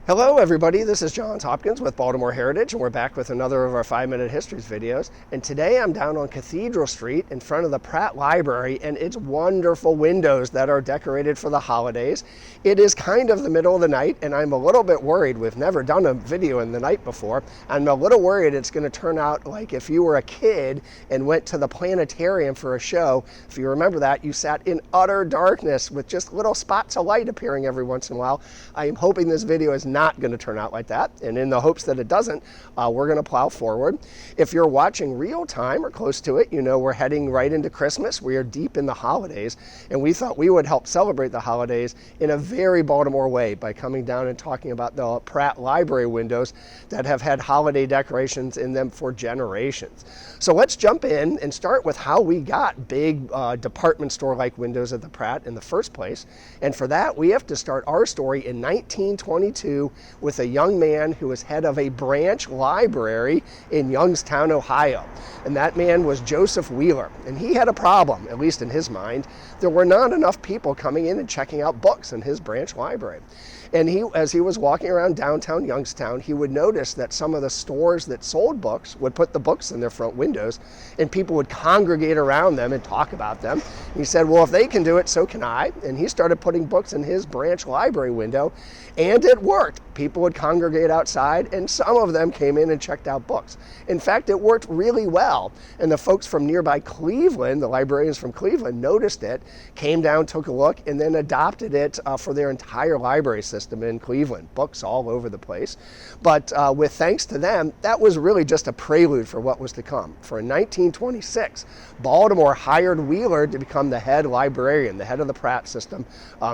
Hello everybody, this is Johns Hopkins with Baltimore Heritage, and we're back with another of our 5-Minute Histories videos. And today I'm down on Cathedral Street in front of the Pratt Library and its wonderful windows that are decorated for the holidays. It is kind of the middle of the night and I'm a little bit worried. We've never done a video in the night before. I'm a little worried it's going to turn out like if you were a kid and went to the planetarium for a show. If you remember that, you sat in utter darkness with just little spots of light appearing every once in a while. I am hoping this video is not going to turn out like that, and in the hopes that it doesn't, we're going to plow forward. If you're watching real time or close to it, you know we're heading right into Christmas. We are deep in the holidays, and we thought we would help celebrate the holidays in a very Baltimore way by coming down and talking about the Pratt Library windows that have had holiday decorations in them for generations. So let's jump in and start with how we got big department store-like windows at the Pratt in the first place. And for that, we have to start our story in 1922 with a young man who was head of a branch library in Youngstown, Ohio. And that man was Joseph Wheeler. And he had a problem, at least in his mind. There were not enough people coming in and checking out books in his branch library. And as he was walking around downtown Youngstown, he would notice that some of the stores that sold books would put the books in their front windows, and people would congregate around them and talk about them. And he said, well, if they can do it, so can I. And he started putting books in his branch library window, and it worked. People would congregate outside, and some of them came in and checked out books. In fact, it worked really well. And the folks from nearby Cleveland, the librarians from Cleveland, noticed it, came down, took a look, and then adopted it for their entire library system in Cleveland. Books all over the place. But with thanks to them, that was really just a prelude for what was to come. For in 1926, Baltimore hired Wheeler to become the head librarian, the head of the Pratt system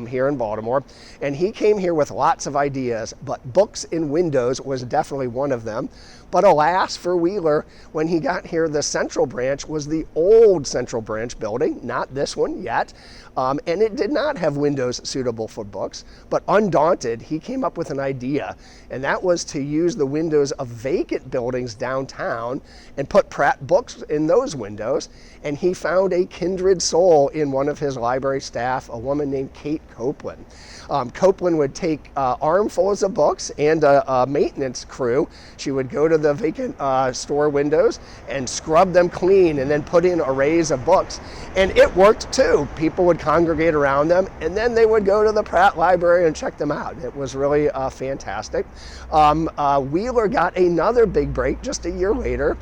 here in Baltimore. And he came here with lots of ideas, but books in windows was definitely one of them. But alas for Wheeler, when he got here, the Central Branch was the old Central Branch building, not this one yet, and it did not have windows suitable for books. But undaunted, he came up with an idea, and that was to use the windows of vacant buildings downtown and put Pratt books in those windows. And he found a kindred soul in one of his library staff, a woman named Kate Copeland. Copeland would take armfuls of books and a maintenance crew. She would go to the vacant store windows and scrub them clean and then put in arrays of books. And it worked too. People would congregate around them, and then they would go to the Pratt Library and check them out. It was really fantastic. Wheeler got another big break just a year later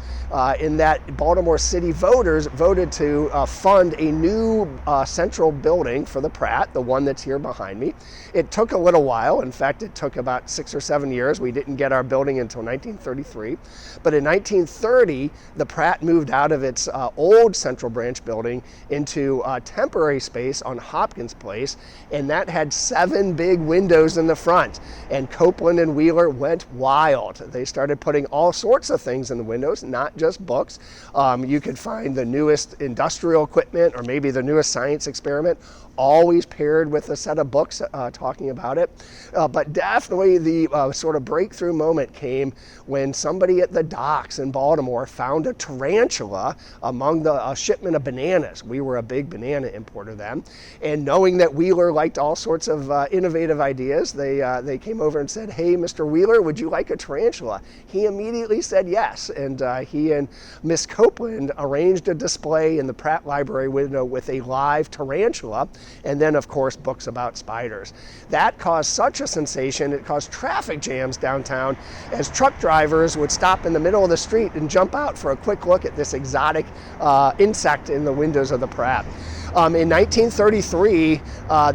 in that Baltimore City voters voted to fund a new central building for the Pratt, the one that's here behind me. It took a little while. In fact, it took about 6 or 7 years. We didn't get our building until 1933. But in 1930, the Pratt moved out of its old Central Branch building into temporary space on Hopkins Place, and that had 7 big windows in the front. And Copeland and Wheeler went wild. They started putting all sorts of things in the windows, not just books. You could find the newest industrial equipment or maybe the newest science experiment, always paired with a set of books talking about it. But definitely the sort of breakthrough moment came when somebody at the docks in Baltimore found a tarantula among the shipment of bananas. We were a big banana importer then. And knowing that Wheeler liked all sorts of innovative ideas, they came over and said, hey, Mr. Wheeler, would you like a tarantula? He immediately said yes. And he and Miss Copeland arranged a display in the Pratt Library window with a live tarantula, and then, of course, books about spiders. That caused such a sensation, it caused traffic jams downtown as truck drivers would stop in the middle of the street and jump out for a quick look at this exotic insect in the windows of the Pratt. In 1933,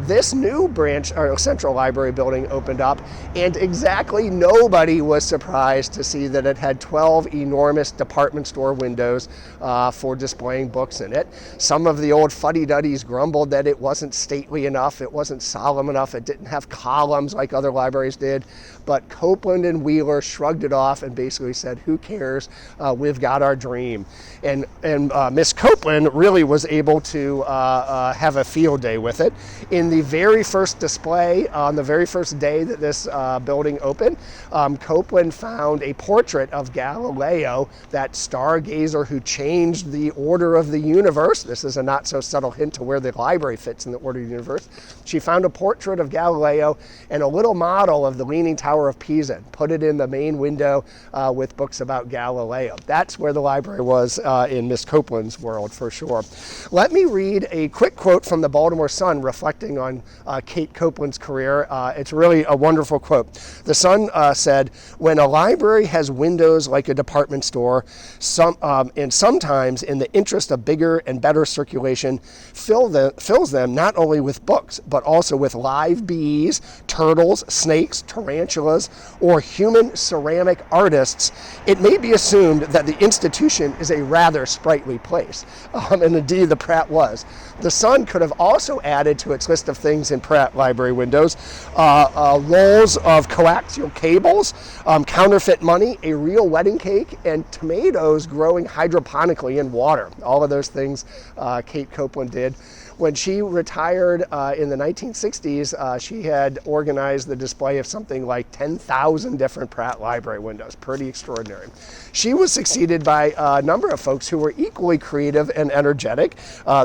this new branch or Central Library building opened up, and exactly nobody was surprised to see that it had 12 enormous department store windows for displaying books in it. Some of the old fuddy-duddies grumbled that it wasn't stately enough, it wasn't solemn enough, it didn't have columns like other libraries did. But Copeland and Wheeler shrugged it off and basically said, who cares, we've got our dream. And Miss Copeland really was able to have a field day with it. In the very first display, on the very first day that this building opened, Copeland found a portrait of Galileo, that stargazer who changed the order of the universe. This is a not so subtle hint to where the library fits in the order of the universe. She found a portrait of Galileo and a little model of the Leaning Tower of Pisa, and put it in the main window with books about Galileo. That's where the library was in Miss Copeland's world, for sure. Let me read a quick quote from the Baltimore Sun reflecting on Kate Copeland's career. It's really a wonderful quote. The Sun said, "When a library has windows like a department store, and sometimes in the interest of bigger and better circulation, fills them not only with books, but also with live bees, turtles, snakes, tarantulas, or human ceramic artists, it may be assumed that the institution is a rather sprightly place." And indeed the Pratt was. The Sun could have also added to its list of things in Pratt library windows rolls of coaxial cables, counterfeit money, a real wedding cake, and tomatoes growing hydroponically in water. All of those things Kate Copeland did. When she retired in the 1960s, she had organized the display of something like 10,000 different Pratt library windows. Pretty extraordinary. She was succeeded by a number of folks who were equally creative and energetic.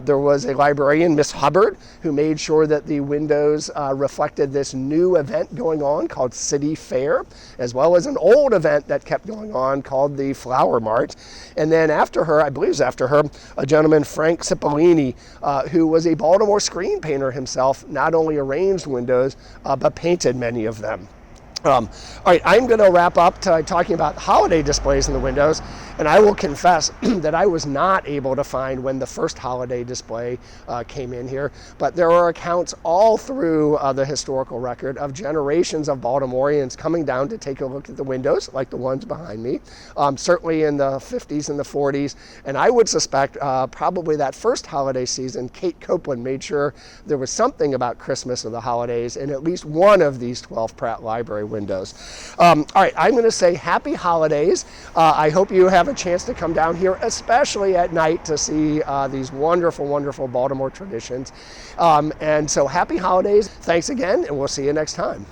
There was a librarian, Miss Hubbard, who made sure that the windows reflected this new event going on called City Fair, as well as an old event that kept going on called the Flower Mart. And then after her, I believe it was after her, a gentleman, Frank Cipollini, who was a Baltimore screen painter himself, not only arranged windows, but painted many of them. All right, I'm going to wrap up talking about holiday displays in the windows, and I will confess that I was not able to find when the first holiday display came in here, but there are accounts all through the historical record of generations of Baltimoreans coming down to take a look at the windows, like the ones behind me, certainly in the 50s and the 40s, and I would suspect probably that first holiday season, Kate Copeland made sure there was something about Christmas or the holidays in at least one of these 12 Pratt Library windows. All right, I'm going to say happy holidays. I hope you have a chance to come down here, especially at night, to see these wonderful, wonderful Baltimore traditions. And so happy holidays. Thanks again, and we'll see you next time.